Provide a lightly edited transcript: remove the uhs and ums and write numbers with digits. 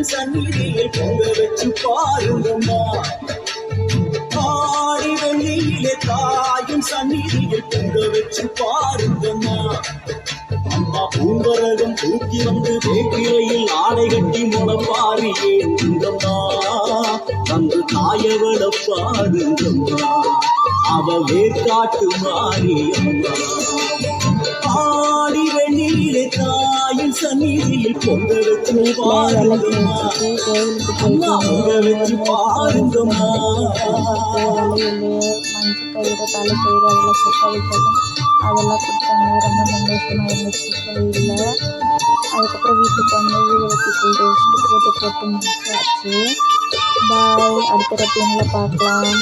தாயின் சந்நிதியில் பொங்க வச்சு பாருங்கம்மா. ஆடி வெள்ளியிலே தாயின் சந்நிதியில் பொங்க வச்சு பாருங்கம்மா. அம்மா பூங்கரகம் தூக்கி வந்து வேட்டிலையில் ஆடை கட்டி முளப்பாரி ஏறுங்கம்மா. வந்து தாயவள பாருங்கம்மா, அவ வேற்காட்டு மாரியம்மா. ஆடி வெள்ளியிலே தாயின் சந்நிதியில் பொங்க வச்சு பாருங்கம்மா. அம்மா பொங்க வச்சு பாருங்கம்மா. மஞ்சள் கயிறு தலை கயிறு அதெல்லாம் செட் ஆகிட்டதும் அதெல்லாம் கொடுத்தாங்க. ரொம்ப சந்தோஷமாக இருந்துச்சு கோயிலில். அதுக்கப்புறம் வீட்டுக்கு வந்து வீடு கோயில் வச்சுட்டு பூஜை போட்டு முடிச்சாச்சு. பாய். அடுத்த ரப்பீனில் பார்க்கலாம்.